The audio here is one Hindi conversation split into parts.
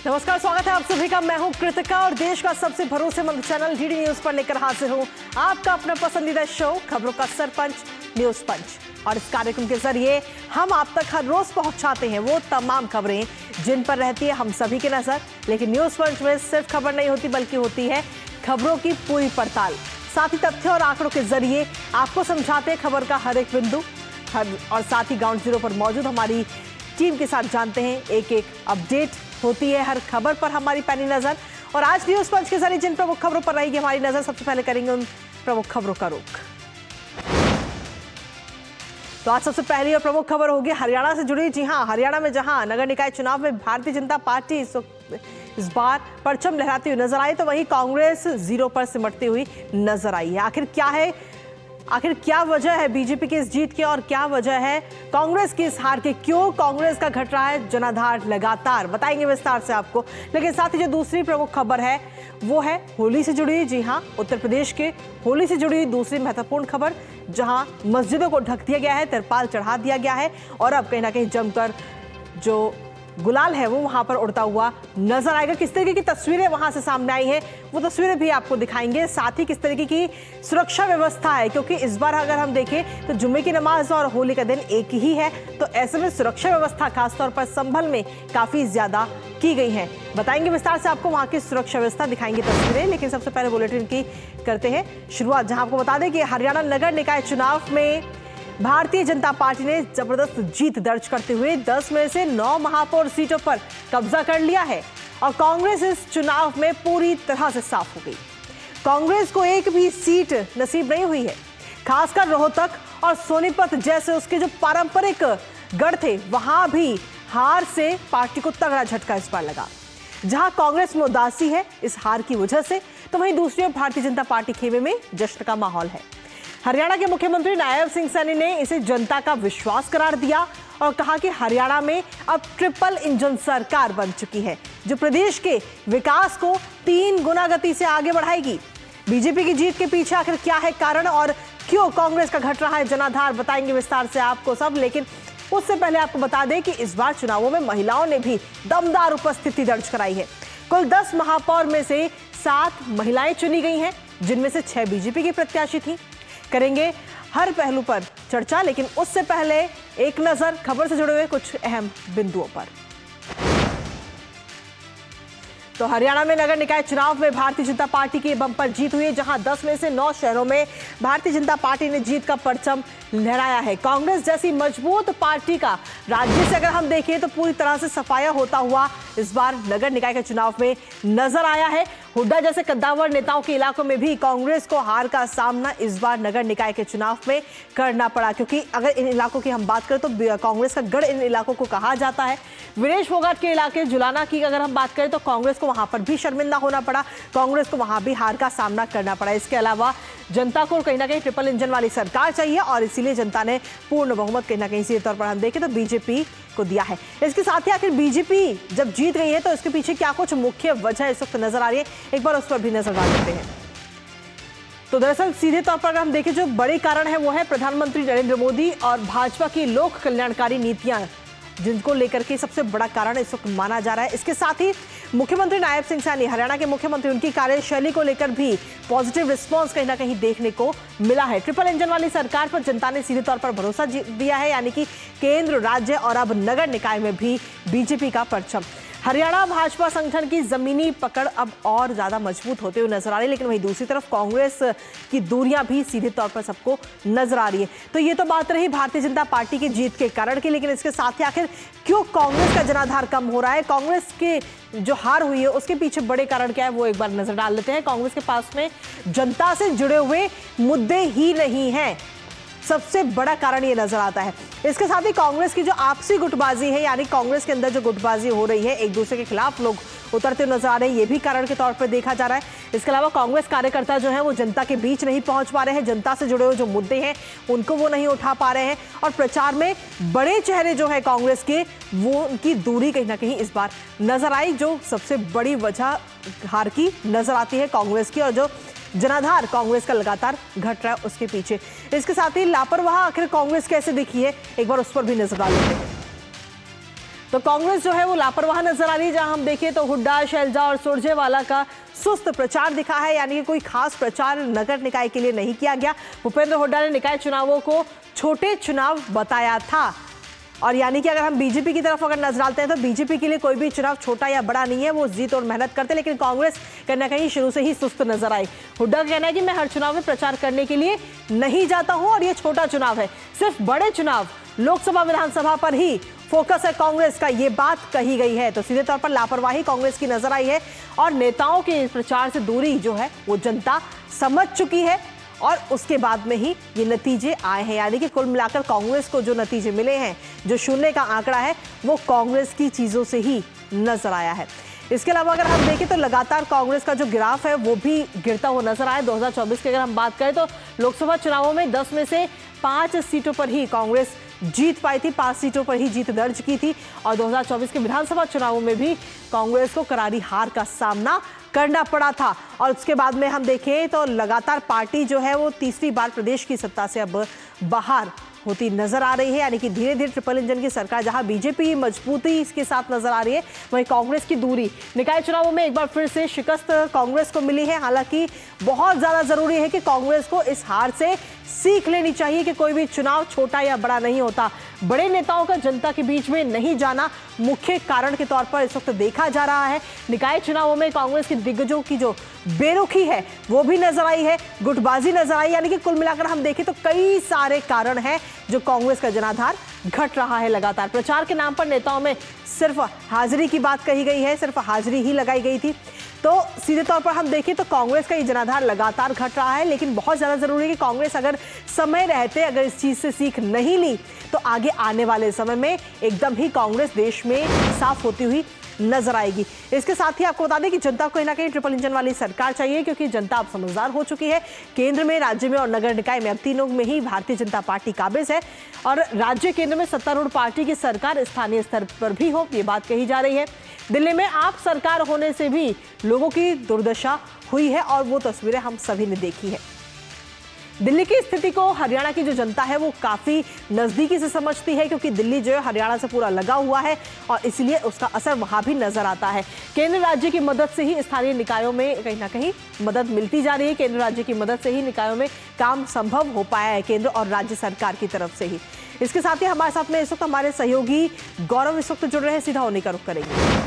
नमस्कार, स्वागत है आप सभी का। मैं हूं कृतिका और देश का सबसे भरोसेमंद चैनल डीडी न्यूज पर लेकर हाजिर हूं आपका अपना पसंदीदा शो खबरों का सरपंच न्यूज पंच। और इस कार्यक्रम के जरिए हम आप तक हर रोज पहुंचाते हैं वो तमाम खबरें जिन पर रहती है हम सभी की नजर। लेकिन न्यूज पंच में सिर्फ खबर नहीं होती बल्कि होती है खबरों की पूरी पड़ताल। साथ ही तथ्य और आंकड़ों के जरिए आपको समझाते हैं खबर का हर एक बिंदु। और साथ ही ग्राउंड जीरो पर मौजूद हमारी टीम के साथ जानते हैं एक एक अपडेट होती है हर खबर पर हमारी पैनी नजर। और आज न्यूज पंच के जरिए जिन प्रमुख खबरों पर रहेगी हमारी नजर, सबसे पहले करेंगे उन प्रमुख खबरों का रुख। तो आज सबसे पहली और प्रमुख खबर होगी हरियाणा से जुड़ी। जी हां, हरियाणा में जहां नगर निकाय चुनाव में भारतीय जनता पार्टी इस बार परचम लहराती हुई नजर आई, तो वहीं कांग्रेस जीरो पर सिमटती हुई नजर आई है। आखिर क्या वजह है बीजेपी की इस जीत की और क्या वजह है कांग्रेस की इस हार की? क्यों कांग्रेस का घट रहा है जनाधार लगातार, बताएंगे विस्तार से आपको। लेकिन साथ ही जो दूसरी प्रमुख खबर है वो है होली से जुड़ी। जी हां, उत्तर प्रदेश के होली से जुड़ी दूसरी महत्वपूर्ण खबर, जहां मस्जिदों को ढक दिया गया है, तिरपाल चढ़ा दिया गया है और अब कहीं ना कहीं जमकर जो गुलाल है वो वहां पर उड़ता हुआ नजर आएगा। किस तरीके की तस्वीरें वहां से सामने आई हैं वो तस्वीरें भी आपको दिखाएंगे। साथ ही किस तरीके की सुरक्षा व्यवस्था है, क्योंकि इस बार अगर हम देखें तो जुम्मे की नमाज और होली का दिन एक ही है, तो ऐसे में सुरक्षा व्यवस्था खासतौर पर संभल में काफी ज्यादा की गई है। बताएंगे विस्तार से आपको वहां की सुरक्षा व्यवस्था, दिखाएंगे तस्वीरें। लेकिन सबसे पहले बुलेटिन की करते हैं शुरुआत, जहां आपको बता दें कि हरियाणा नगर निकाय चुनाव में भारतीय जनता पार्टी ने जबरदस्त जीत दर्ज करते हुए 10 में से 9 महापौर सीटों पर कब्जा कर लिया है और कांग्रेस इस चुनाव में पूरी तरह से साफ हो गई। कांग्रेस को एक भी सीट नसीब नहीं हुई है। खासकर रोहतक और सोनीपत जैसे उसके जो पारंपरिक गढ़ थे, वहां भी हार से पार्टी को तगड़ा झटका इस बार लगा। जहां कांग्रेस में उदासी है इस हार की वजह से, तो वहीं दूसरी ओर भारतीय जनता पार्टी खेमे में जश्न का माहौल है। हरियाणा के मुख्यमंत्री नायब सिंह सैनी ने इसे जनता का विश्वास करार दिया और कहा कि हरियाणा में अब ट्रिपल इंजन सरकार बन चुकी है, जो प्रदेश के विकास को 3 गुना गति से आगे बढ़ाएगी। बीजेपी की जीत के पीछे आखिर क्या है कारण और क्यों कांग्रेस का घट रहा है जनाधार, बताएंगे विस्तार से आपको सब। लेकिन उससे पहले आपको बता दें कि इस बार चुनावों में महिलाओं ने भी दमदार उपस्थिति दर्ज कराई है। कुल 10 महापौर में से 7 महिलाएं चुनी गई हैं, जिनमें से 6 बीजेपी की प्रत्याशी थी। करेंगे हर पहलू पर चर्चा, लेकिन उससे पहले एक नजर खबर से जुड़े हुए कुछ अहम बिंदुओं पर। तो हरियाणा में नगर निकाय चुनाव में भारतीय जनता पार्टी की बम्पर जीत हुई है, जहां 10 में से 9 शहरों में भारतीय जनता पार्टी ने जीत का परचम लहराया है। कांग्रेस जैसी मजबूत पार्टी का राज्य से अगर हम देखें तो पूरी तरह से सफाया होता हुआ इस बार नगर निकाय के चुनाव में नजर आया है। हुड्डा जैसे कद्दावर नेताओं के इलाकों में भी कांग्रेस को हार का सामना इस बार नगर निकाय के चुनाव में करना पड़ा, क्योंकि अगर इन इलाकों की हम बात करें तो कांग्रेस का गढ़ इन इलाकों को कहा जाता है। विनेश फोगाट के इलाके जुलाना की अगर हम बात करें तो कांग्रेस को वहां पर भी शर्मिंदा होना पड़ा, कांग्रेस को वहां भी हार का सामना करना पड़ा। इसके अलावा जनता को कहीं ना कहीं ट्रिपल इंजन वाली सरकार चाहिए और इसीलिए जनता ने पूर्ण बहुमत कहीं ना कहीं सीधे तौर पर हम देखें तो बीजेपी को दिया है। इसके साथ ही आखिर बीजेपी जब जीत गई है तो इसके पीछे क्या कुछ मुख्य वजह इस वक्त नजर आ रही है, एक बार उस पर भी नजर डाल देते हैं। तो दरअसल सीधे तौर पर अगर हम देखें जो बड़े कारण है वो है प्रधानमंत्री नरेंद्र मोदी और भाजपा की लोक कल्याणकारी नीतियां, जिनको लेकर के सबसे बड़ा कारण इस वक्त माना जा रहा है। इसके साथ ही मुख्यमंत्री नायब सिंह सैनी, हरियाणा के मुख्यमंत्री, उनकी कार्यशैली को लेकर भी पॉजिटिव रिस्पांस कहीं ना कहीं देखने को मिला है। ट्रिपल इंजन वाली सरकार पर जनता ने सीधे तौर पर भरोसा दिया है, यानी कि केंद्र, राज्य और अब नगर निकाय में भी बीजेपी का परचम। हरियाणा भाजपा संगठन की जमीनी पकड़ अब और ज्यादा मजबूत होते हुए नजर आ रही है, लेकिन वहीं दूसरी तरफ कांग्रेस की दूरियां भी सीधे तौर पर सबको नजर आ रही है। तो ये तो बात रही भारतीय जनता पार्टी की जीत के कारण की, लेकिन इसके साथ ही आखिर क्यों कांग्रेस का जनाधार कम हो रहा है, कांग्रेस के जो हार हुई है उसके पीछे बड़े कारण क्या है वो एक बार नजर डाल लेते हैं। कांग्रेस के पास में जनता से जुड़े हुए मुद्दे ही नहीं है, सबसे बड़ा कारण ये नजर आता है। इसके साथ ही कांग्रेस की जो आपसी गुटबाजी है, यानी कांग्रेस के अंदर जो गुटबाजी हो रही है, एक दूसरे के खिलाफ लोग उतरते नजर आ रहे हैं, ये भी कारण के तौर पर देखा जा रहा है। इसके अलावा कांग्रेस कार्यकर्ता जो है वो जनता के बीच नहीं पहुंच पा रहे हैं, जनता से जुड़े हुए जो मुद्दे हैं उनको वो नहीं उठा पा रहे हैं और प्रचार में बड़े चेहरे जो है कांग्रेस के, वो उनकी दूरी कहीं ना कहीं इस बार नजर आई, जो सबसे बड़ी वजह हार की नजर आती है कांग्रेस की और जो जनाधार कांग्रेस का लगातार घट रहा है उसके पीछे। इसके साथ ही लापरवाह आखिर कांग्रेस कैसे दिखी है, एक बार उस पर भी नजर डाल लेते हैं। तो कांग्रेस जो है वो लापरवाह नजर आ रही है। जहां हम देखें तो हुड्डा, शैलजा और सुरजेवाला का सुस्त प्रचार दिखा है, यानी कि कोई खास प्रचार नगर निकाय के लिए नहीं किया गया। भूपेंद्र हुड्डा ने निकाय चुनावों को छोटे चुनाव बताया था, और यानी कि अगर हम बीजेपी की तरफ अगर नजर डालते हैं तो बीजेपी के लिए कोई भी चुनाव छोटा या बड़ा नहीं है, वो जीत और मेहनत करते, लेकिन कांग्रेस कहीं ना कहीं शुरू से ही सुस्त नजर आई। हुड्डा का कहना है कि मैं हर चुनाव में प्रचार करने के लिए नहीं जाता हूं और ये छोटा चुनाव है, सिर्फ बड़े चुनाव लोकसभा विधानसभा पर ही फोकस है कांग्रेस का, ये बात कही गई है। तो सीधे तौर पर लापरवाही कांग्रेस की नजर आई है और नेताओं के प्रचार से दूरी जो है वो जनता समझ चुकी है, और उसके बाद में ही ये नतीजे आए हैं। यानी कि कुल मिलाकर कांग्रेस को जो नतीजे मिले हैं, जो शून्य का आंकड़ा है, वो कांग्रेस की चीजों से ही नजर आया है। इसके अलावा अगर हम देखें तो लगातार कांग्रेस का जो ग्राफ है वो भी गिरता हुआ नजर आया। 2024 की अगर हम बात करें तो लोकसभा चुनावों में 10 में से 5 सीटों पर ही कांग्रेस जीत पाई थी, 5 सीटों पर ही जीत दर्ज की थी, और 2024 के विधानसभा चुनावों में भी कांग्रेस को करारी हार का सामना करना पड़ा था। और उसके बाद में हम देखें तो लगातार पार्टी जो है वो तीसरी बार प्रदेश की सत्ता से अब बाहर होती नजर आ रही है। यानी कि धीरे धीरे ट्रिपल इंजन की सरकार, जहां बीजेपी मजबूती इसके साथ नजर आ रही है, वहीं कांग्रेस की दूरी। निकाय चुनावों में एक बार फिर से शिकस्त कांग्रेस को मिली है। हालांकि बहुत ज्यादा जरूरी है कि कांग्रेस को इस हार से सीख लेनी चाहिए कि कोई भी चुनाव छोटा या बड़ा नहीं होता। बड़े नेताओं का जनता के बीच में नहीं जाना मुख्य कारण के तौर पर इस वक्त देखा जा रहा है। निकाय चुनावों में कांग्रेस के दिग्गजों की जो बेरुखी है वो भी नजर आई है, गुटबाजी नजर आई। यानी कि कुल मिलाकर हम देखें तो कई सारे कारण हैं जो कांग्रेस का जनाधार घट रहा है। लगातार प्रचार के नाम पर नेताओं में सिर्फ हाजिरी की बात कही गई है, सिर्फ हाजिरी ही लगाई गई थी। तो सीधे तौर पर हम देखें तो कांग्रेस का ये जनाधार लगातार घट रहा है, लेकिन बहुत ज्यादा जरूरी है कि कांग्रेस अगर समय रहते अगर इस चीज से सीख नहीं ली तो आगे आने वाले समय में एकदम ही कांग्रेस देश में साफ होती हुई नजर आएगी। इसके साथ ही आपको बता दें कि जनता को कहीं ना कहीं ट्रिपल इंजन वाली सरकार चाहिए, क्योंकि जनता अब समझदार हो चुकी है। केंद्र में, राज्य में और नगर निकाय में अब तीनों में ही भारतीय जनता पार्टी काबिज है, और राज्य केंद्र में सत्तारूढ़ पार्टी की सरकार स्थानीय स्तर पर भी हो, ये बात कही जा रही है। दिल्ली में आप सरकार होने से भी लोगों की दुर्दशा हुई है, और वो तस्वीरें हम सभी ने देखी है। दिल्ली की स्थिति को हरियाणा की जो जनता है वो काफी नजदीकी से समझती है, क्योंकि दिल्ली जो है हरियाणा से पूरा लगा हुआ है, और इसलिए उसका असर वहां भी नजर आता है। केंद्र राज्य की मदद से ही स्थानीय निकायों में कहीं ना कहीं मदद मिलती जा रही है। केंद्र राज्य की मदद से ही निकायों में काम संभव हो पाया है, केंद्र और राज्य सरकार की तरफ से ही। इसके साथ ही हमारे साथ में इस वक्त हमारे सहयोगी गौरव इस वक्त जुड़ रहे हैं, सीधा उन्हीं का रुख करेंगे।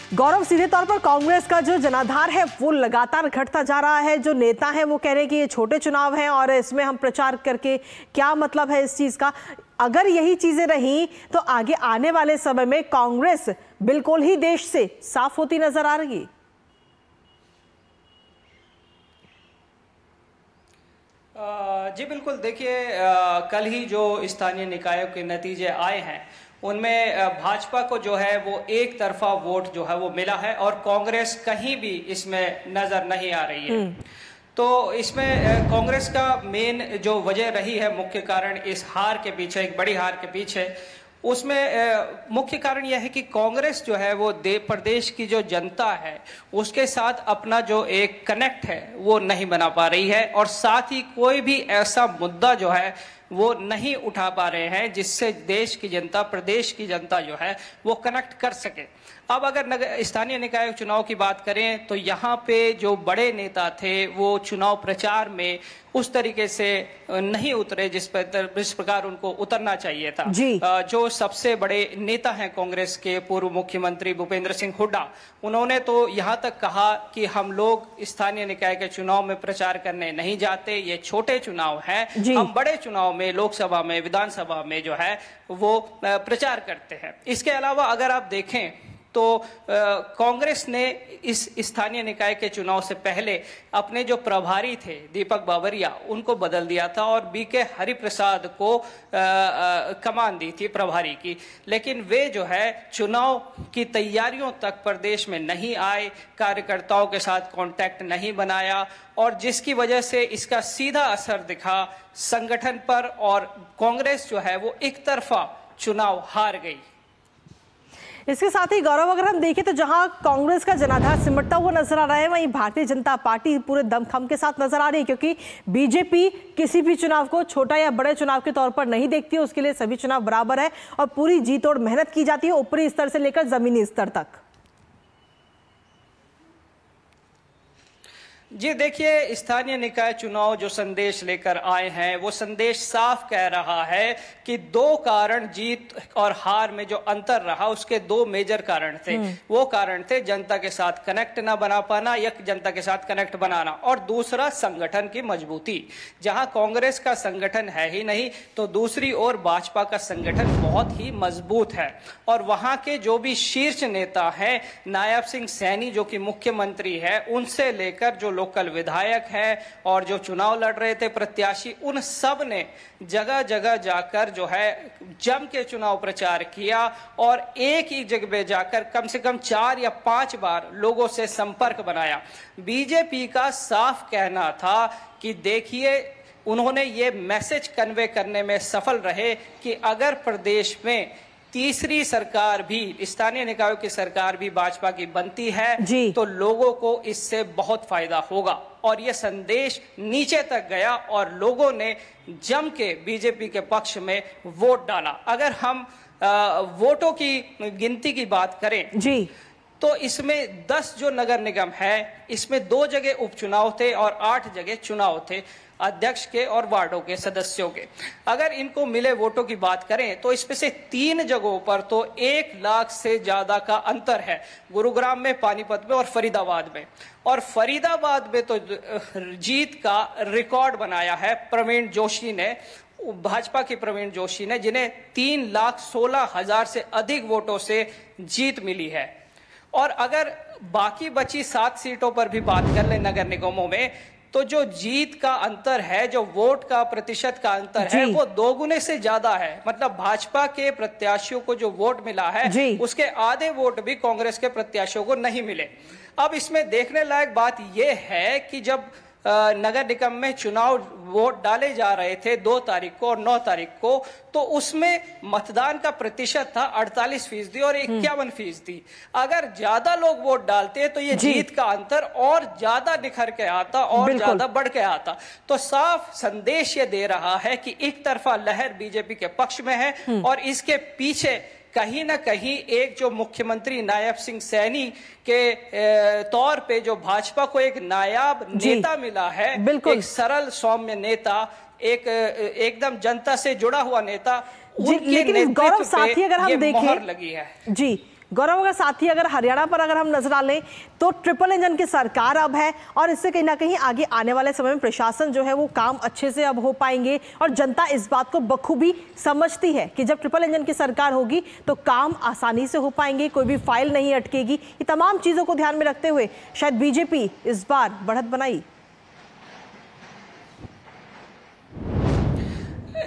गौरव, सीधे तौर पर कांग्रेस का जो जनाधार है वो लगातार घटता जा रहा है। जो नेता हैं वो कह रहे हैं कि ये छोटे चुनाव हैं और इसमें हम प्रचार करके क्या मतलब है इस चीज का। अगर यही चीजें रही तो आगे आने वाले समय में कांग्रेस बिल्कुल ही देश से साफ होती नजर आ रही है। जी बिल्कुल, देखिए कल ही जो स्थानीय निकायों के नतीजे आए हैं उनमें भाजपा को जो है वो एक तरफा वोट जो है वो मिला है, और कांग्रेस कहीं भी इसमें नजर नहीं आ रही है। तो इसमें कांग्रेस का मेन जो वजह रही है, मुख्य कारण इस हार के पीछे, एक बड़ी हार के पीछे, उसमें मुख्य कारण यह है कि कांग्रेस जो है वो प्रदेश की जो जनता है उसके साथ अपना जो एक कनेक्ट है वो नहीं बना पा रही है, और साथ ही कोई भी ऐसा मुद्दा जो है वो नहीं उठा पा रहे हैं जिससे देश की जनता, प्रदेश की जनता जो है वो कनेक्ट कर सके। अब अगर स्थानीय निकाय चुनाव की बात करें तो यहाँ पे जो बड़े नेता थे वो चुनाव प्रचार में उस तरीके से नहीं उतरे जिस प्रकार उनको उतरना चाहिए था। जो सबसे बड़े नेता हैं कांग्रेस के, पूर्व मुख्यमंत्री भूपेंद्र सिंह हुड्डा, उन्होंने तो यहाँ तक कहा कि हम लोग स्थानीय निकाय के चुनाव में प्रचार करने नहीं जाते, ये छोटे चुनाव हैं, हम बड़े चुनाव में, लोकसभा में, विधानसभा में जो है वो प्रचार करते हैं। इसके अलावा अगर आप देखें तो कांग्रेस ने इस स्थानीय निकाय के चुनाव से पहले अपने जो प्रभारी थे दीपक बावरिया, उनको बदल दिया था और बीके हरिप्रसाद को कमान दी थी प्रभारी की, लेकिन वे जो है चुनाव की तैयारियों तक प्रदेश में नहीं आए, कार्यकर्ताओं के साथ कांटेक्ट नहीं बनाया, और जिसकी वजह से इसका सीधा असर दिखा संगठन पर, और कांग्रेस जो है वो एक तरफा चुनाव हार गई। इसके साथ ही गौरव, अगर हम देखें तो जहां कांग्रेस का जनाधार सिमटता हुआ नजर आ रहा है, वहीं भारतीय जनता पार्टी पूरे दमखम के साथ नजर आ रही है, क्योंकि बीजेपी किसी भी चुनाव को छोटा या बड़े चुनाव के तौर पर नहीं देखती है। उसके लिए सभी चुनाव बराबर है और पूरी जी तोड़ मेहनत की जाती है, ऊपरी स्तर से लेकर जमीनी स्तर तक। जी देखिए, स्थानीय निकाय चुनाव जो संदेश लेकर आए हैं, वो संदेश साफ कह रहा है कि दो कारण जीत और हार में जो अंतर रहा, उसके दो मेजर कारण थे। वो कारण थे जनता के साथ कनेक्ट ना बना पाना या जनता के साथ कनेक्ट बनाना, और दूसरा संगठन की मजबूती। जहां कांग्रेस का संगठन है ही नहीं, तो दूसरी ओर भाजपा का संगठन बहुत ही मजबूत है। और वहां के जो भी शीर्ष नेता हैं, नायब सिंह सैनी जो कि मुख्यमंत्री है, उनसे लेकर जो लोकल विधायक हैं और जो चुनाव लड़ रहे थे प्रत्याशी, उन सब ने जगह जगह जाकर जो है जम के चुनाव प्रचार किया और एक ही जगह जाकर कम से कम 4 या 5 बार लोगों से संपर्क बनाया। बीजेपी का साफ कहना था कि देखिए, उन्होंने ये मैसेज कन्वे करने में सफल रहे कि अगर प्रदेश में तीसरी सरकार भी, स्थानीय निकायों की सरकार भी भाजपा की बनती है, तो लोगों को इससे बहुत फायदा होगा। और ये संदेश नीचे तक गया और लोगों ने जम के बीजेपी के पक्ष में वोट डाला। अगर हम वोटों की गिनती की बात करें तो इसमें 10 जो नगर निगम है, इसमें 2 जगह उपचुनाव थे और 8 जगह चुनाव थे, अध्यक्ष के और वार्डों के सदस्यों के। अगर इनको मिले वोटों की बात करें तो इसमें से 3 जगहों पर तो 1 लाख से ज्यादा का अंतर है, गुरुग्राम में, पानीपत में और फरीदाबाद में। और फरीदाबाद में तो जीत का रिकॉर्ड बनाया है प्रवीण जोशी ने, भाजपा के प्रवीण जोशी ने, जिन्हें 3,16,000 से अधिक वोटों से जीत मिली है। और अगर बाकी बची 7 सीटों पर भी बात कर ले नगर निगमों में, तो जो जीत का अंतर है, जो वोट का प्रतिशत का अंतर है, वो 2 गुने से ज्यादा है। मतलब भाजपा के प्रत्याशियों को जो वोट मिला है, उसके आधे वोट भी कांग्रेस के प्रत्याशियों को नहीं मिले। अब इसमें देखने लायक बात यह है कि जब नगर निगम में चुनाव वोट डाले जा रहे थे 2 तारीख को और 9 तारीख को, तो उसमें मतदान का प्रतिशत था 48% और 51%। अगर ज्यादा लोग वोट डालते तो ये जीत का अंतर और ज्यादा निखर के आता और ज्यादा बढ़ के आता। तो साफ संदेश ये दे रहा है कि एक तरफा लहर बीजेपी के पक्ष में है और इसके पीछे कहीं ना कहीं एक जो मुख्यमंत्री नायब सिंह सैनी के तौर पे जो भाजपा को एक नायाब नेता मिला है, एक सरल सौम्य नेता, एक एकदम जनता से जुड़ा हुआ नेता, उनके नेतृत्व पे ये मोहर लगी है। जी गौरव, अगर साथ ही अगर हरियाणा पर अगर हम नजर डालें तो ट्रिपल इंजन की सरकार अब है और इससे कहीं ना कहीं आगे आने वाले समय में प्रशासन जो है वो काम अच्छे से अब हो पाएंगे और जनता इस बात को बखूबी समझती है कि जब ट्रिपल इंजन की सरकार होगी तो काम आसानी से हो पाएंगे, कोई भी फाइल नहीं अटकेगी। ये तमाम चीजों को ध्यान में रखते हुए शायद बीजेपी इस बार बढ़त बनाई।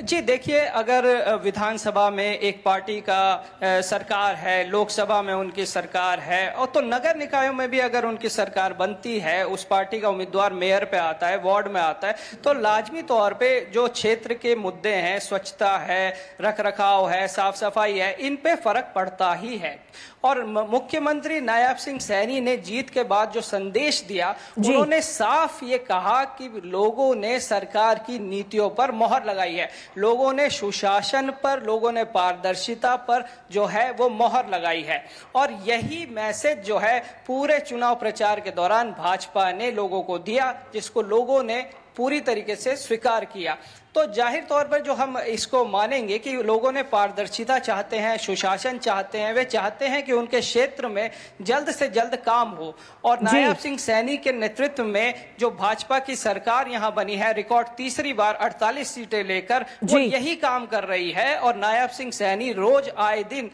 जी देखिए, अगर विधानसभा में एक पार्टी का सरकार है, लोकसभा में उनकी सरकार है, और तो नगर निकायों में भी अगर उनकी सरकार बनती है, उस पार्टी का उम्मीदवार मेयर पे आता है, वार्ड में आता है, तो लाजमी तौर पे जो क्षेत्र के मुद्दे हैं, स्वच्छता है, रखरखाव है, साफ सफाई है, इन पे फर्क पड़ता ही है। और मुख्यमंत्री नायब सिंह सैनी ने जीत के बाद जो संदेश दिया, उन्होंने साफ ये कहा कि लोगों ने सरकार की नीतियों पर मोहर लगाई है, लोगों ने सुशासन पर, लोगों ने पारदर्शिता पर जो है वो मोहर लगाई है। और यही मैसेज जो है पूरे चुनाव प्रचार के दौरान भाजपा ने लोगों को दिया, जिसको लोगों ने पूरी तरीके से स्वीकार किया। तो जाहिर तौर पर जो हम इसको मानेंगे कि लोगों ने पारदर्शिता चाहते हैं, सुशासन चाहते हैं, वे चाहते हैं कि उनके क्षेत्र में जल्द से जल्द काम हो। और नायब सिंह सैनी के नेतृत्व में जो भाजपा की सरकार यहां बनी है, रिकॉर्ड तीसरी बार 48 सीटें लेकर, वो यही काम कर रही है। और नायब सिंह सैनी रोज आए दिन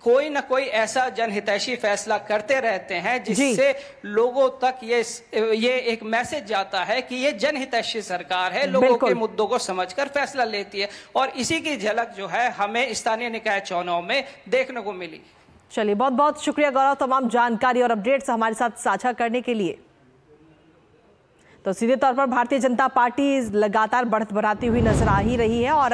कोई ना कोई ऐसा जनहितैषी फैसला करते रहते हैं जिससे लोगों तक ये एक मैसेज जाता है कि ये जनहितैषी सरकार है, लोगों के मुद्दों को समझकर फैसला लेती है। और इसी की झलक जो है हमें स्थानीय निकाय चुनाव में देखने को मिली। चलिए, बहुत बहुत शुक्रिया गौरव, तमाम जानकारी और अपडेट्स हमारे साथ साझा करने के लिए। तो सीधे तौर पर भारतीय जनता पार्टी लगातार बढ़त बढ़ाती हुई नजर आ ही रही है और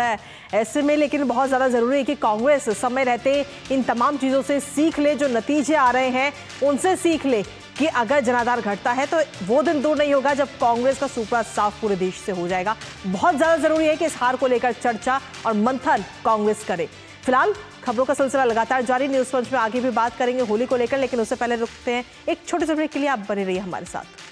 ऐसे में लेकिन बहुत ज़्यादा ज़रूरी है कि कांग्रेस समय रहते इन तमाम चीज़ों से सीख ले, जो नतीजे आ रहे हैं उनसे सीख ले कि अगर जनाधार घटता है तो वो दिन दूर नहीं होगा जब कांग्रेस का सूपड़ा साफ पूरे देश से हो जाएगा। बहुत ज़्यादा ज़रूरी है कि इस हार को लेकर चर्चा और मंथन कांग्रेस करे। फिलहाल खबरों का सिलसिला लगातार जारी, न्यूज़ पंच में आगे भी बात करेंगे होली को लेकर, लेकिन उससे पहले रुकते हैं एक छोटे से ब्रेक के लिए। आप बने रहिए हमारे साथ।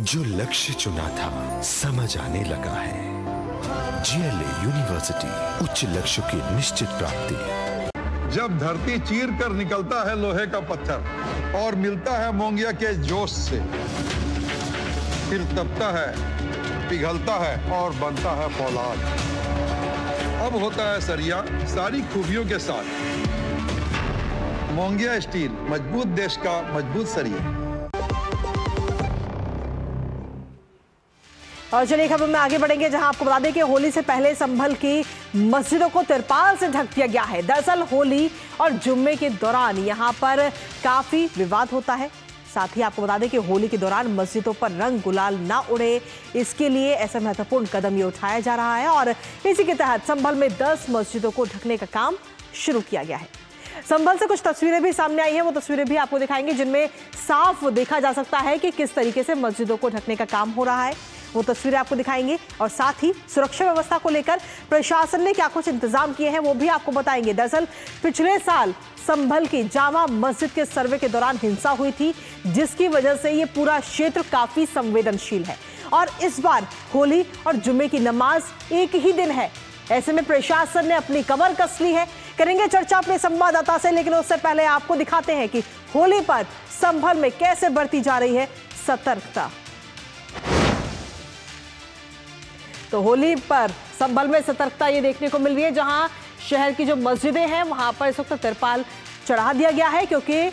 जो लक्ष्य चुना था समझ आने लगा है। GLA यूनिवर्सिटी, उच्च लक्ष्य की निश्चित प्राप्ति। जब धरती चीर कर निकलता है लोहे का पत्थर और मिलता है मोंगिया के जोश से, फिर तपता है, पिघलता है और बनता है फौलाद। अब होता है सरिया सारी खूबियों के साथ। मोंगिया स्टील, मजबूत देश का मजबूत सरिया। और चलिए खबर में आगे बढ़ेंगे, जहां आपको बता दें कि होली से पहले संभल की मस्जिदों को तिरपाल से ढक दिया गया है। दरअसल होली और जुम्मे के दौरान यहां पर काफी विवाद होता है। साथ ही आपको बता दें कि होली के दौरान मस्जिदों पर रंग गुलाल ना उड़े, इसके लिए ऐसा महत्वपूर्ण कदम ये उठाया जा रहा है और इसी के तहत संभल में 10 मस्जिदों को ढकने का काम शुरू किया गया है। संभल से कुछ तस्वीरें भी सामने आई हैं, वो तस्वीरें भी आपको दिखाएंगे जिनमें साफ देखा जा सकता है कि किस तरीके से मस्जिदों को ढकने का काम हो रहा है। वो तस्वीरें आपको दिखाएंगे और साथ ही सुरक्षा व्यवस्था को लेकर प्रशासन ने क्या कुछ इंतजाम किए हैं वो भी आपको बताएंगे। दरअसल पिछले साल संभल की जामा मस्जिद के सर्वे के दौरान हिंसा हुई थी, जिसकी वजह से ये पूरा क्षेत्र काफी संवेदनशील है और इस बार होली और जुम्मे की नमाज एक ही दिन है। ऐसे में प्रशासन ने अपनी कमर कस ली है। करेंगे चर्चा अपने संवाददाता से, लेकिन उससे पहले आपको दिखाते हैं कि होली पर संभल में कैसे बरती जा रही है सतर्कता। तो होली पर संभल में सतर्कता ये देखने को मिल रही है, जहां शहर की जो मस्जिदें हैं वहां पर इस वक्त तिरपाल चढ़ा दिया गया है क्योंकि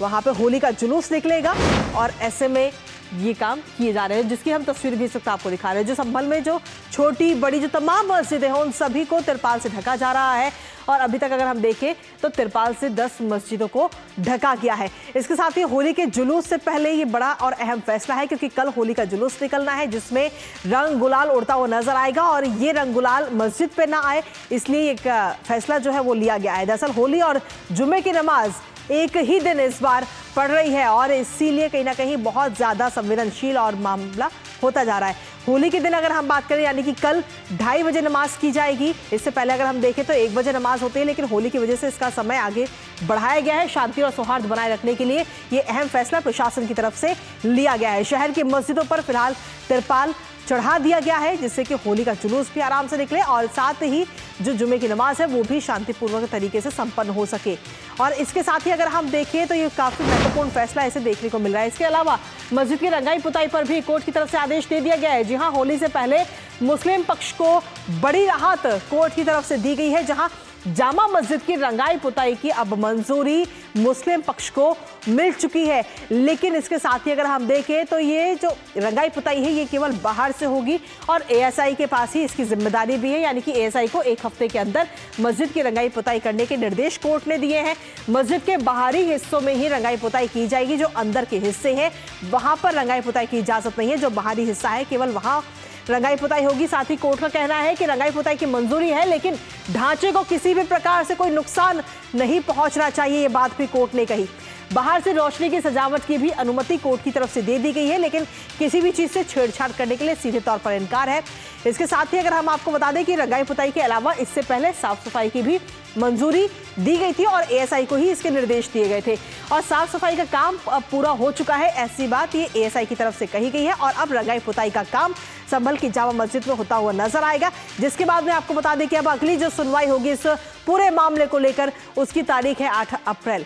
वहां पर होली का जुलूस निकलेगा और ऐसे में ये काम किए जा रहे हैं, जिसकी हम तस्वीर भी इस वक्त आपको दिखा रहे हैं। जो संभल में जो छोटी बड़ी जो तमाम मस्जिदें हैं उन सभी को तिरपाल से ढका जा रहा है और अभी तक अगर हम देखें तो तिरपाल से 10 मस्जिदों को ढका गया है। इसके साथ ही होली के जुलूस से पहले ये बड़ा और अहम फैसला है क्योंकि कल होली का जुलूस निकलना है जिसमें रंग गुलाल उड़ता हुआ नजर आएगा और ये रंग गुलाल मस्जिद पे ना आए, इसलिए एक फैसला जो है वो लिया गया है। दरअसल होली और जुम्मे की नमाज एक ही दिन इस बार पड़ रही है और इसीलिए कहीं ना कहीं बहुत ज़्यादा संवेदनशील और मामला होता जा रहा है। होली के दिन अगर हम बात करें यानी कि कल 2:30 बजे नमाज की जाएगी। इससे पहले अगर हम देखें तो 1 बजे नमाज होती है, लेकिन होली की वजह से इसका समय आगे बढ़ाया गया है। शांति और सौहार्द बनाए रखने के लिए ये अहम फैसला प्रशासन की तरफ से लिया गया है। शहर की मस्जिदों पर फिलहाल तिरपाल चढ़ा दिया गया है जिससे कि होली का जुलूस भी आराम से निकले और साथ ही जो जुम्मे की नमाज है वो भी शांतिपूर्वक तरीके से संपन्न हो सके। और इसके साथ ही अगर हम देखें तो ये काफ़ी महत्वपूर्ण फैसला ऐसे देखने को मिल रहा है। इसके अलावा मस्जिद की रंगाई पुताई पर भी कोर्ट की तरफ से आदेश दे दिया गया है। जी हाँ, होली से पहले मुस्लिम पक्ष को बड़ी राहत कोर्ट की तरफ से दी गई है, जहाँ जामा मस्जिद की रंगाई पुताई की अब मंजूरी मुस्लिम पक्ष को मिल चुकी है। लेकिन इसके साथ ही अगर हम देखें तो ये जो रंगाई पुताई है ये केवल बाहर से होगी और ASI के पास ही इसकी जिम्मेदारी भी है, यानी कि ASI को 1 हफ्ते के अंदर मस्जिद की रंगाई पुताई करने के निर्देश कोर्ट ने दिए हैं। मस्जिद के बाहरी हिस्सों में ही रंगाई पुताई की जाएगी, जो अंदर के हिस्से हैं वहां पर रंगाई पुताई की इजाजत नहीं है। जो बाहरी हिस्सा है केवल वहां रंगाई पुताई होगी। साथ ही कोर्ट का कहना है कि रंगाई पुताई की मंजूरी है, लेकिन ढांचे को किसी भी प्रकार से कोई नुकसान नहीं पहुंचना चाहिए, ये बात भी कोर्ट ने कही। बाहर से रोशनी की सजावट की भी अनुमति कोर्ट की तरफ से दे दी गई है, लेकिन किसी भी चीज़ से छेड़छाड़ करने के लिए सीधे तौर पर इनकार है। इसके साथ ही अगर हम आपको बता दें कि रंगाई पुताई के अलावा इससे पहले साफ सफाई की भी मंजूरी दी गई थी और ASI को ही इसके निर्देश दिए गए थे और साफ सफाई का काम अब पूरा हो चुका है, ऐसी बात ये ASI की तरफ से कही गई है। और अब रंगाई पुताई का काम संभल की जामा मस्जिद में होता हुआ नजर आएगा, जिसके बाद में आपको बता दें कि अब अगली जो सुनवाई होगी इस पूरे मामले को लेकर उसकी तारीख है 8 अप्रैल।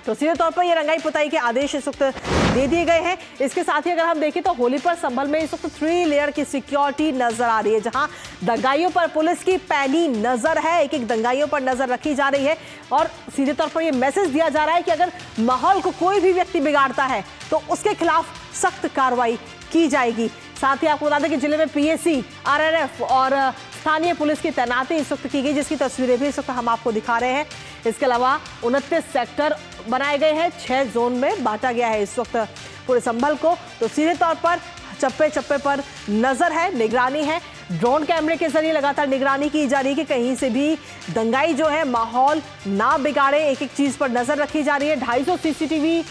तो सीधे तौर पर ये रंगाई पुताई के आदेश इस वक्त दे दिए गए हैं। इसके साथ ही अगर हम देखें तो होली पर संभल में इस वक्त 3 लेयर की सिक्योरिटी नजर आ रही है, जहां दंगाइयों पर पुलिस की पैनी नजर है। एक दंगाइयों पर नजर रखी जा रही है और सीधे तौर पर यह मैसेज दिया जा रहा है कि अगर माहौल को कोई भी व्यक्ति बिगाड़ता है तो उसके खिलाफ सख्त कार्रवाई की जाएगी। साथ ही आपको बता दें कि जिले में PAC, RRF और स्थानीय पुलिस की तैनाती इस वक्त की गई, जिसकी तस्वीरें भी इस वक्त हम आपको दिखा रहे हैं। इसके अलावा 29 सेक्टर बनाए गए हैं, 6 जोन में बांटा गया है इस वक्त पूरे संभल को। तो सीधे तौर पर चप्पे चप्पे पर नजर है, निगरानी है। ड्रोन कैमरे के जरिए लगातार निगरानी की जा रही है कि कहीं से भी दंगाई जो है माहौल ना बिगाड़े, एक एक चीज पर नजर रखी जा रही है। 250 सीसीटीवी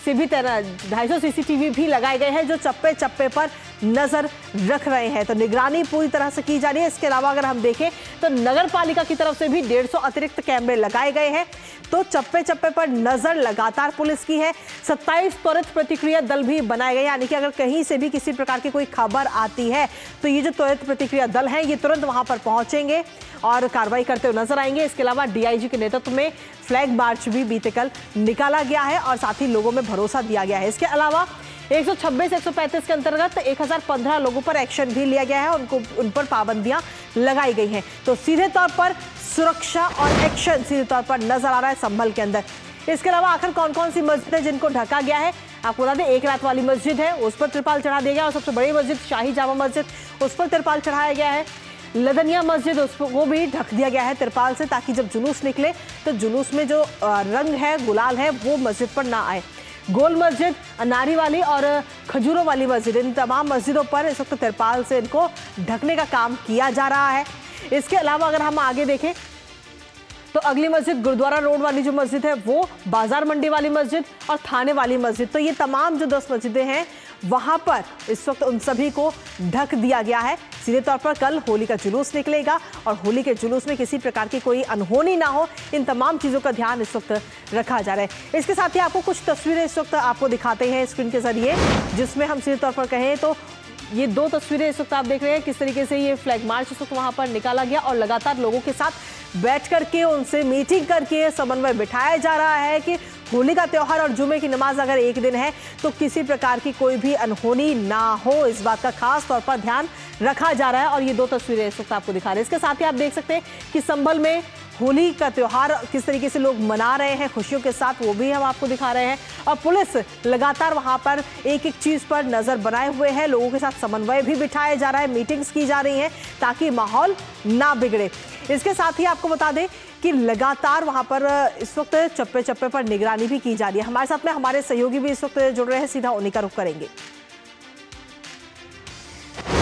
से भी 250 सीसीटीवी भी लगाए गए हैं जो चप्पे चप्पे पर नजर रख रहे हैं। तो निगरानी पूरी तरह से की जा रही है। इसके अलावा अगर हम देखें तो नगर पालिका की तरफ से भी 150 अतिरिक्त कैमरे लगाए गए हैं। तो चप्पे चप्पे पर नजर लगातार पुलिस की है। 27 त्वरित प्रतिक्रिया दल भी बनाए गए, यानी कि अगर कहीं से भी किसी प्रकार की कोई खबर आती है तो ये जो त्वरित प्रतिक्रिया दल हैं ये तुरंत वहां पर पहुंचेंगे और कार्रवाई करते हुए नजर आएंगे। इसके अलावा डीआईजी के नेतृत्व में फ्लैग मार्च भी बीते कल निकाला गया है और साथ ही लोगों में भरोसा दिया गया है। इसके अलावा 126-135 के अंतर्गत 1015 लोगों पर एक्शन भी लिया गया है, उन पर पाबंदियां लगाई गई हैं। तो सीधे तौर पर सुरक्षा और एक्शन सीधे तौर पर नजर आ रहा है संभल के अंदर। इसके अलावा आखिर कौन कौन सी मस्जिद है जिनको ढका गया है, आपको बता दें एक रात वाली मस्जिद है, उस पर तिरपाल चढ़ा दिया गया और सबसे बड़ी मस्जिद शाही जामा मस्जिद, उस पर तिरपाल चढ़ाया गया है। लदनिया मस्जिद उसको भी ढक दिया गया है तिरपाल से, ताकि जब जुलूस निकले तो जुलूस में जो रंग है, गुलाल है, वो मस्जिद पर ना आए। गोल मस्जिद, अनारी वाली और खजूरों वाली मस्जिद, इन तमाम मस्जिदों पर इस वक्त तिरपाल से इनको ढकने का काम किया जा रहा है। इसके अलावा अगर हम आगे देखें तो अगली मस्जिद गुरुद्वारा रोड वाली जो मस्जिद है वो, बाजार मंडी वाली मस्जिद और थाने वाली मस्जिद, तो ये तमाम जो 10 मस्जिदें हैं वहां पर इस वक्त उन सभी को ढक दिया गया है। सीधे तौर पर कल होली का जुलूस निकलेगा और होली के जुलूस में किसी प्रकार की कोई अनहोनी ना हो, इन तमाम चीज़ों का ध्यान इस वक्त रखा जा रहा है। इसके साथ ही आपको कुछ तस्वीरें इस वक्त आपको दिखाते हैं स्क्रीन के जरिए, जिसमें हम सीधे तौर पर कहें तो ये 2 तस्वीरें इस वक्त आप देख रहे हैं किस तरीके से ये फ्लैग मार्च इस वक्त वहां पर निकाला गया और लगातार लोगों के साथ बैठ करके उनसे मीटिंग करके समन्वय बिठाया जा रहा है कि होली का त्यौहार और जुमे की नमाज अगर एक दिन है तो किसी प्रकार की कोई भी अनहोनी ना हो, इस बात का खास तौर पर ध्यान रखा जा रहा है। और ये 2 तस्वीरें इस वक्त आपको दिखा रहे हैं। इसके साथ ही आप देख सकते हैं कि संभल में होली का त्यौहार किस तरीके से लोग मना रहे हैं खुशियों के साथ, वो भी हम आपको दिखा रहे हैं। और पुलिस लगातार वहां पर एक एक चीज पर नजर बनाए हुए है, लोगों के साथ समन्वय भी बिठाया जा रहा है, मीटिंग्स की जा रही हैं ताकि माहौल ना बिगड़े। इसके साथ ही आपको बता दें कि लगातार वहां पर इस वक्त चप्पे चप्पे पर निगरानी भी की जा रही है। हमारे साथ में हमारे सहयोगी भी इस वक्त जुड़ रहे हैं, सीधा उन्हीं का रुख करेंगे।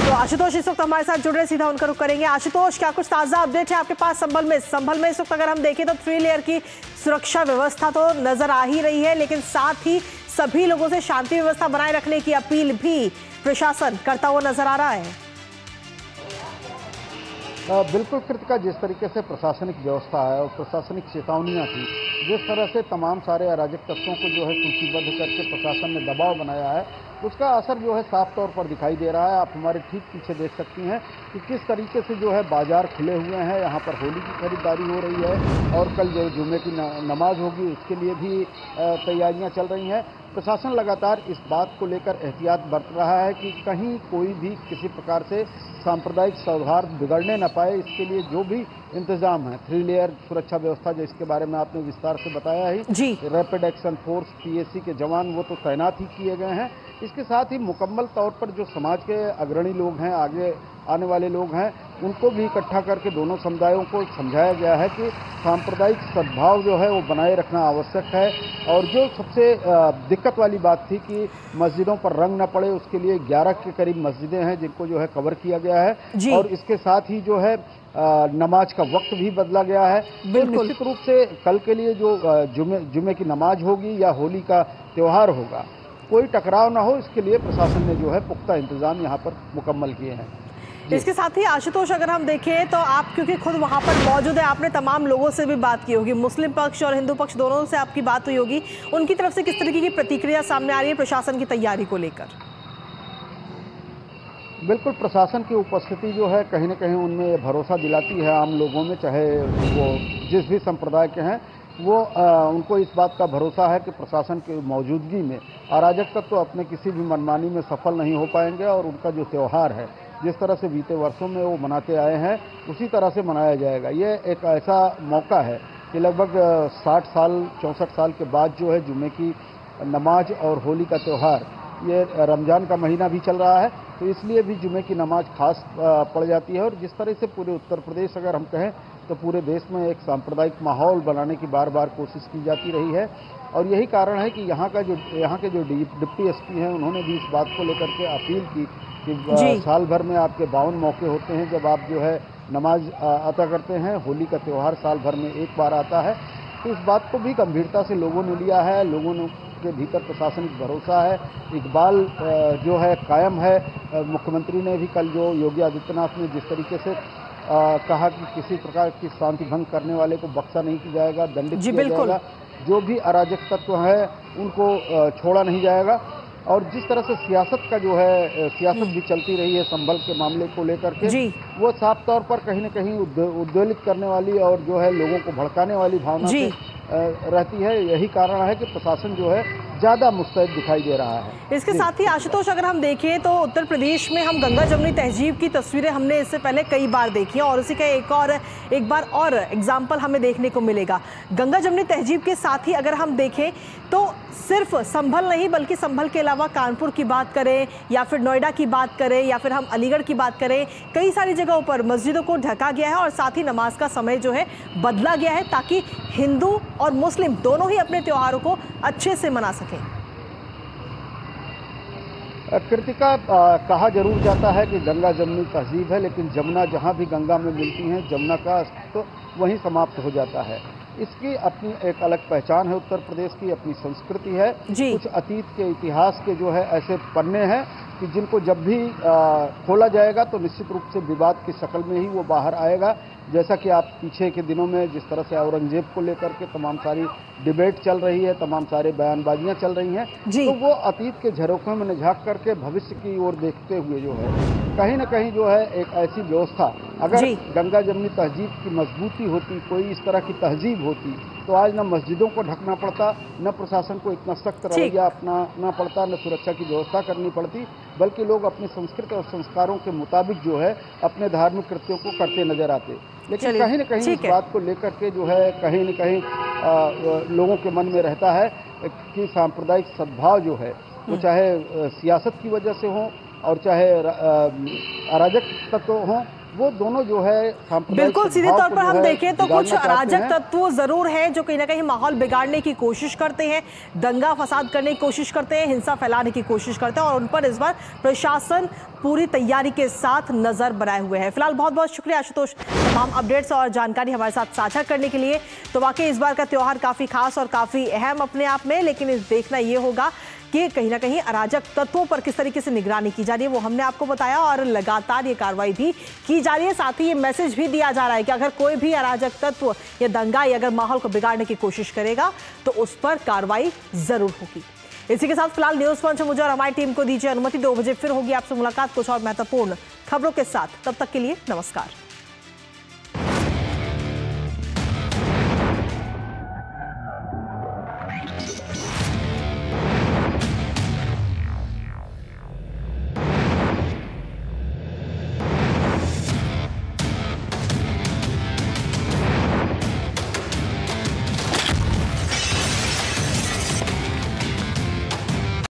तो आशुतोष इस वक्त हमारे साथ जुड़ रहे हैं, सीधा उनका रुख करेंगे। आशुतोष, क्या कुछ ताजा अपडेट है आपके पास संभल में? संभल में इस वक्त अगर हम देखें तो 3 लेयर की सुरक्षा व्यवस्था तो नजर आ ही रही है, लेकिन साथ ही सभी लोगों से शांति व्यवस्था बनाए रखने की अपील भी प्रशासन करता हुआ नजर आ रहा है। बिल्कुल कृतिका, जिस तरीके से प्रशासनिक व्यवस्था है और प्रशासनिक चेतावनियां थी, जिस तरह से तमाम सारे अराजक तत्वों को जो है सूचीबद्ध करके प्रशासन ने दबाव बनाया है, उसका असर जो है साफ तौर पर दिखाई दे रहा है। आप हमारे ठीक पीछे देख सकती हैं कि किस तरीके से जो है बाजार खुले हुए हैं, यहाँ पर होली की खरीदारी हो रही है और कल जो जुमे की नमाज होगी उसके लिए भी तैयारियां चल रही हैं। प्रशासन लगातार इस बात को लेकर एहतियात बरत रहा है कि कहीं कोई भी किसी प्रकार से सांप्रदायिक सौहार्द बिगड़ने न पाए, इसके लिए जो भी इंतजाम है, 3 लेयर सुरक्षा व्यवस्था जिसके बारे में आपने विस्तार से बताया ही, रैपिड एक्शन फोर्स पीएसी के जवान वो तो तैनात ही किए गए हैं। इसके साथ ही मुकम्मल तौर पर जो समाज के अग्रणी लोग हैं, आगे आने वाले लोग हैं, उनको भी इकट्ठा करके दोनों समुदायों को समझाया गया है कि सांप्रदायिक सद्भाव जो है वो बनाए रखना आवश्यक है। और जो सबसे दिक्कत वाली बात थी कि मस्जिदों पर रंग न पड़े, उसके लिए 11 के करीब मस्जिदें हैं जिनको जो है कवर किया गया है और इसके साथ ही जो है नमाज का वक्त भी बदला गया है। तो निश्चित रूप से कल के लिए जो जुमे की नमाज होगी या होली का त्यौहार होगा, कोई टकराव ना हो, इसके लिए प्रशासन ने जो है पुख्ता इंतजाम यहाँ पर मुकम्मल किए हैं। इसके साथ ही आशुतोष, अगर हम देखें तो आप क्योंकि खुद वहां पर मौजूद है, आपने तमाम लोगों से भी बात की होगी, मुस्लिम पक्ष और हिंदू पक्ष दोनों से आपकी बात हुई होगी, उनकी तरफ से किस तरीके की प्रतिक्रिया सामने आ रही है प्रशासन की तैयारी को लेकर? बिल्कुल, प्रशासन की उपस्थिति जो है कहीं न कहीं उनमें भरोसा दिलाती है आम लोगों में, चाहे वो जिस भी संप्रदाय के हैं, वो उनको इस बात का भरोसा है कि प्रशासन की मौजूदगी में अराजक तत्व तो अपने किसी भी मनमानी में सफल नहीं हो पाएंगे और उनका जो त्यौहार है जिस तरह से बीते वर्षों में वो मनाते आए हैं उसी तरह से मनाया जाएगा। ये एक ऐसा मौका है कि लगभग 60 साल 64 साल के बाद जो है जुमे की नमाज और होली का त्यौहार ये रमज़ान का महीना भी चल रहा है, तो इसलिए भी जुमे की नमाज खास पड़ जाती है। और जिस तरह से पूरे उत्तर प्रदेश अगर हम कहें तो पूरे देश में एक सांप्रदायिक माहौल बनाने की बार बार कोशिश की जाती रही है। और यही कारण है कि यहाँ के जो डिप्टी एसपी हैं, उन्होंने भी इस बात को लेकर के अपील की कि साल भर में आपके 52 मौके होते हैं जब आप जो है नमाज अता करते हैं। होली का त्यौहार साल भर में एक बार आता है, तो इस बात को भी गंभीरता से लोगों ने लिया है। लोगों के भीतर प्रशासनिक भरोसा है, इकबाल जो है कायम है। मुख्यमंत्री ने भी कल जो योगी आदित्यनाथ ने जिस तरीके से कहा कि किसी प्रकार की शांति भंग करने वाले को बख्शा नहीं किया जाएगा, दंडित किया जाएगा, जो भी अराजक तत्व है उनको छोड़ा नहीं जाएगा। और जिस तरह से सियासत का जो है सियासत भी चलती रही है संभल के मामले को लेकर के, वो साफ तौर पर कहीं न कहीं उद्वेलित करने वाली और जो है लोगों को भड़काने वाली भावना से रहती है। यही कारण है कि प्रशासन जो है ज्यादा मुस्तैद दिखाई दे रहा है। इसके साथ ही आशुतोष, अगर हम देखें तो उत्तर प्रदेश में हम गंगा जमुनी तहजीब की तस्वीरें हमने इससे पहले कई बार देखी हैं और उसी का एक बार और एग्जाम्पल हमें देखने को मिलेगा। गंगा जमुनी तहजीब के साथ ही अगर हम देखें तो सिर्फ संभल नहीं बल्कि संभल के अलावा कानपुर की बात करें या फिर नोएडा की बात करें या फिर हम अलीगढ़ की बात करें, कई सारी जगहों पर मस्जिदों को ढका गया है और साथ ही नमाज का समय जो है बदला गया है ताकि हिंदू और मुस्लिम दोनों ही अपने त्योहारों को अच्छे से मना सकें। कृतिका, कहा जरूर जाता है कि गंगा जमुनी तहजीब है, लेकिन जमुना जहाँ भी गंगा में मिलती हैं, जमुना का अस्तित्व वहीं समाप्त हो जाता है। इसकी अपनी एक अलग पहचान है, उत्तर प्रदेश की अपनी संस्कृति है। कुछ अतीत के इतिहास के जो है ऐसे पन्ने हैं कि जिनको जब भी खोला जाएगा तो निश्चित रूप से विवाद की शक्ल में ही वो बाहर आएगा। जैसा कि आप पीछे के दिनों में जिस तरह से औरंगजेब को लेकर के तमाम सारी डिबेट चल रही है, तमाम सारे बयानबाजियां चल रही हैं, तो वो अतीत के झरोखों में झांक करके भविष्य की ओर देखते हुए जो है कहीं न कहीं जो है एक ऐसी व्यवस्था, अगर गंगा जमुनी तहजीब की मजबूती होती, कोई इस तरह की तहजीब होती, तो आज न मस्जिदों को ढकना पड़ता, न प्रशासन को इतना सख्त रवैया अपनाना पड़ता, न सुरक्षा की व्यवस्था करनी पड़ती, बल्कि लोग अपनी संस्कृति और संस्कारों के मुताबिक जो है अपने धार्मिक कृत्यों को करते नजर आते। लेकिन कहीं न कहीं इस बात को लेकर के जो है कहीं न कहीं लोगों के मन में रहता है कि सांप्रदायिक सद्भाव जो है वो चाहे सियासत की वजह से हो और चाहे अराजक तत्व हों, वो दोनों जो है बिल्कुल सीधे तौर पर हम देखें तो कुछ अराजक तत्व जरूर हैं जो कहीं ना कहीं माहौल बिगाड़ने की कोशिश करते हैं, दंगा फसाद करने की कोशिश करते हैं, हिंसा फैलाने की कोशिश करते हैं और उन पर इस बार प्रशासन पूरी तैयारी के साथ नजर बनाए हुए है। फिलहाल बहुत बहुत शुक्रिया आशुतोष, तमाम अपडेट्स और जानकारी हमारे साथ साझा करने के लिए। तो वाकई इस बार का त्यौहार काफी खास और काफी अहम अपने आप में, लेकिन देखना ये होगा कि कहीं ना कहीं अराजक तत्वों पर किस तरीके से निगरानी की जा रही है, वो हमने आपको बताया और लगातार ये कार्रवाई भी की जा रही है। साथ ही ये मैसेज भी दिया जा रहा है कि अगर कोई भी अराजक तत्व या दंगाई अगर माहौल को बिगाड़ने की कोशिश करेगा तो उस पर कार्रवाई जरूर होगी। इसी के साथ फिलहाल न्यूज पंच मुझे और हमारी टीम को दीजिए अनुमति। 2 बजे फिर होगी आपसे मुलाकात कुछ और महत्वपूर्ण खबरों के साथ। तब तक के लिए नमस्कार।